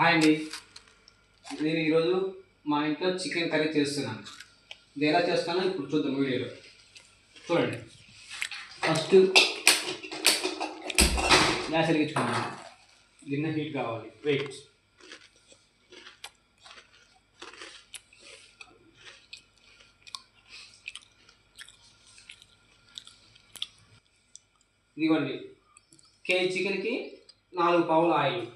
Hi అండి. నేను ఈరోజు మా ఇంట్లో చికెన్ కర్రీ చేస్తున్నాను. ఇది ఎలా చేస్తానో ఇప్పుడు చూద్దాం వీడియోలో. చూడండి. ఫస్ట్ గ్యాస్ వెలిగించుకున్నాను. గిన్నె హీట్ కావాలి. వెయిట్. ఇదిగోండి, కేజీ చికెన్కి 4 పావులు ఆయిల్.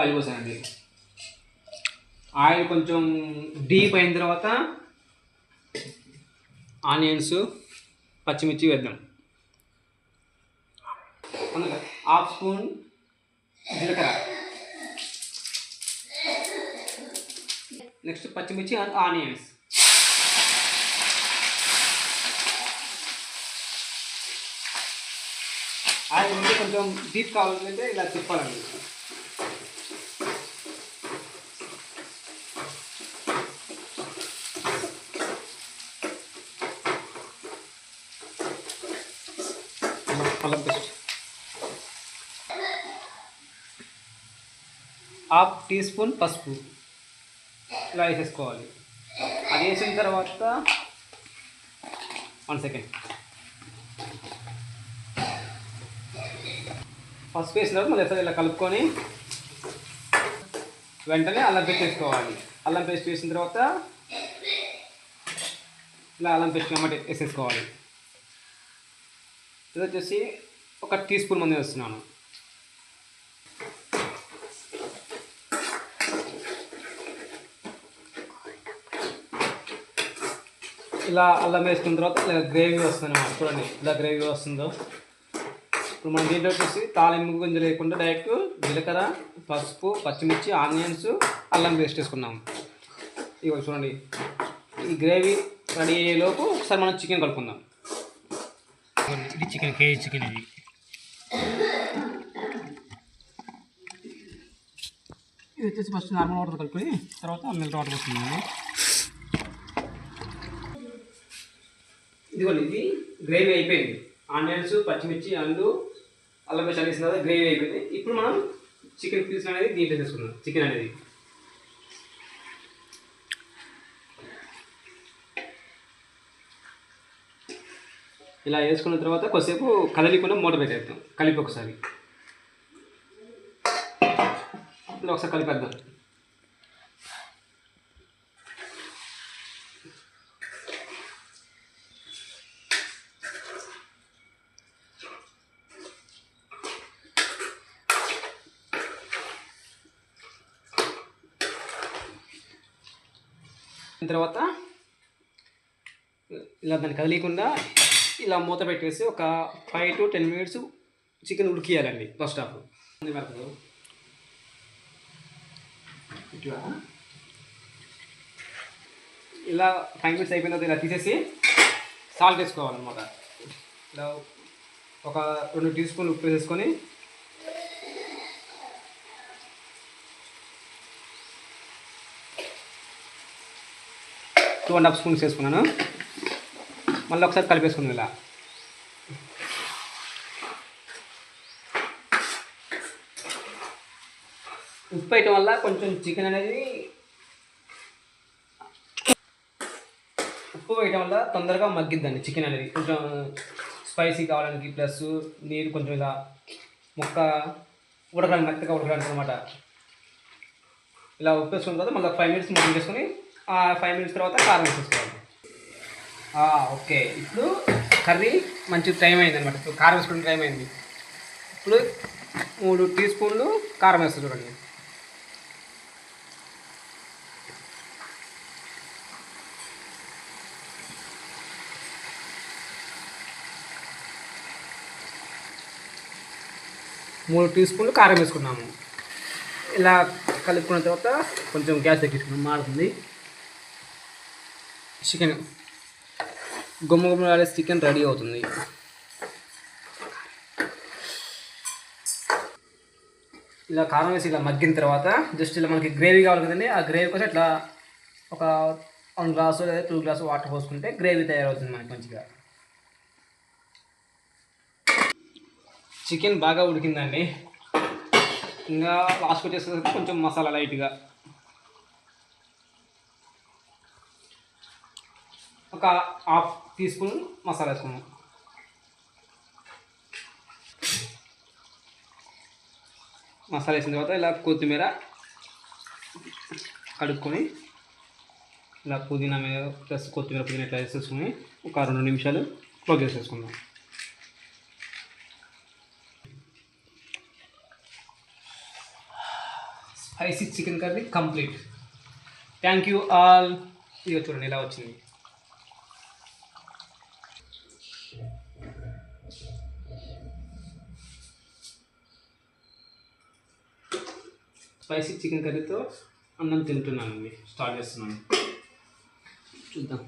ఆయిల్ పోసానండి. ఆయిల్ కొంచెం డీప్ అయిన తర్వాత ఆనియన్స్, పచ్చిమిర్చి వేద్దాం. హాఫ్ స్పూన్ జీలకర్ర, నెక్స్ట్ పచ్చిమిర్చి అండ్ ఆనియన్స్. ఆయిల్ ఉంటే కొంచెం డీప్ కావాలంటే ఇలా తిప్పాలండి. అల్లం పేస్ట్, హాఫ్ టీ స్పూన్ పసుపు ఇలా వేసేసుకోవాలి. అది వేసిన తర్వాత 1 సెకండ్. పసుపు వేసిన తర్వాత మళ్ళీ ఇలా కలుపుకొని వెంటనే అల్లం పేస్ట్ వేసుకోవాలి. అల్లం పేస్ట్ వేసిన తర్వాత ఇలా అల్లం పేస్ట్ టమాటా వేసేసుకోవాలి. ఇది వచ్చేసి 1 టీ స్పూన్ మంది వేస్తున్నాను. ఇలా అల్లం వేసుకున్న తర్వాత ఇలా గ్రేవీ వస్తుంది అన్నమాట. చూడండి ఇలా గ్రేవీ వస్తుందో. ఇప్పుడు మనం దీంట్లో వచ్చేసి తాలింపు గుంజ లేకుండా డైరెక్ట్ జీలకర్ర, పసుపు, పచ్చిమిర్చి, ఆనియన్స్, అల్లం పేస్ట్ వేసుకున్నాము. ఇవి చూడండి, ఈ గ్రేవీ రెడీ అయ్యేలోపు ఒకసారి మనం చికెన్ కలుపుకుందాం. ఇది చికెన్, కేజీ చికెన్. ఇది వచ్చేసి ఫస్ట్ నార్మల్ వాటర్ కలుపుకొని తర్వాత మిల్క్ వాటర్ వస్తున్నాను. ఇదిగోండి, ఇది గ్రేవీ అయిపోయింది. ఆనియన్స్, పచ్చిమిర్చి, అల్లం పేస్ట్ వేసిన తర్వాత గ్రేవీ అయిపోయింది. ఇప్పుడు మనం చికెన్ పీస్ అనేది దీంట్లో తీసుకుందాం. చికెన్ అనేది ఇలా వేసుకున్న తర్వాత కొద్దిసేపు కదలికుండా మూట పెట్టేద్దాం. కలిపి ఒకసారి కలిపేద్దాం. తర్వాత ఇలా దాన్ని కదిలీకుండా ఇలా మూత పెట్టేసి ఒక 5 to 10 minutes చికెన్ ఉడికియాలండి. ఫస్ట్ హాఫ్ ఇలా 5 minutes అయిపోయిన తర్వాత ఇలా తీసేసి సాల్ట్ వేసుకోవాలన్నమాట. ఇలా ఒక 2 టీ స్పూన్లు ఉప్పు వేసుకొని టూ అండ్ హాఫ్ స్పూన్స్ వేసుకున్నాను. మళ్ళీ ఒకసారి కలిపేసుకున్నాను. ఇలా ఉప్పు వేయటం వల్ల కొంచెం చికెన్ అనేది తొందరగా మగ్గిద్దండి. చికెన్ అనేది కొంచెం స్పైసీ కావడానికి ప్లస్ నీరు కొంచెం ఇలా ముక్క ఉడకడానికి, మెత్తగా ఉడకడానికి అనమాట. ఇలా ఉప్పు వేసుకున్న తర్వాత మళ్ళీ 5 minutes మూత వేసుకొని ఆ 5 minutes తర్వాత కారం వేసేసుకోవాలి. ఓకే, ఇప్పుడు కర్రీ మంచి టైం అయింది అనమాట. ఇప్పుడు కారం వేసుకునే టైం అయింది. ఇప్పుడు 3 టీ స్పూన్లు కారం వేస్తుంది. చూడండి, మూడు టీ స్పూన్లు కారం వేసుకున్నాము. ఇలా కలుపుకున్న తర్వాత కొంచెం గ్యాస్ తగ్గించుకున్నాం, మారుతుంది. చికెన్ గుమ్మగుమ్మలాడే చికెన్ రెడీ అవుతుంది. ఇలా కారం వేసి ఇలా మగ్గిన తర్వాత జస్ట్ ఇలా మనకి గ్రేవీ కావాలి కదండి, ఆ గ్రేవీ కోసం ఇట్లా ఒక 1 గ్లాసు లేదా 2 గ్లాసు వాటర్ పోసుకుంటే గ్రేవీ తయారవుతుంది మనకి మంచిగా. చికెన్ బాగా ఉడికిందండి. ఇంకా లాస్ట్కి వచ్చేసరికి కొంచెం మసాలా లైట్గా ఒక హాఫ్ టీ స్పూన్ మసాలా వేసుకున్నాం. మసాలా వేసిన తర్వాత ఇలా కొత్తిమీర కడుక్కొని ఇలా పుదీనా మీద ప్లస్ కొత్తిమీర పుదీనా ఇట్లా వేసేసుకుని ఒక 2 నిమిషాలు క్లోజ్ చేసేసుకుందాం. Spicy chicken curry complete. Thank you all. ఇక చూడండి ఇలా వచ్చింది. స్పైసీ చికెన్ కర్రీతో అన్నం తింటున్నానండి. స్టార్ట్ చేస్తున్నాను, చూద్దాం.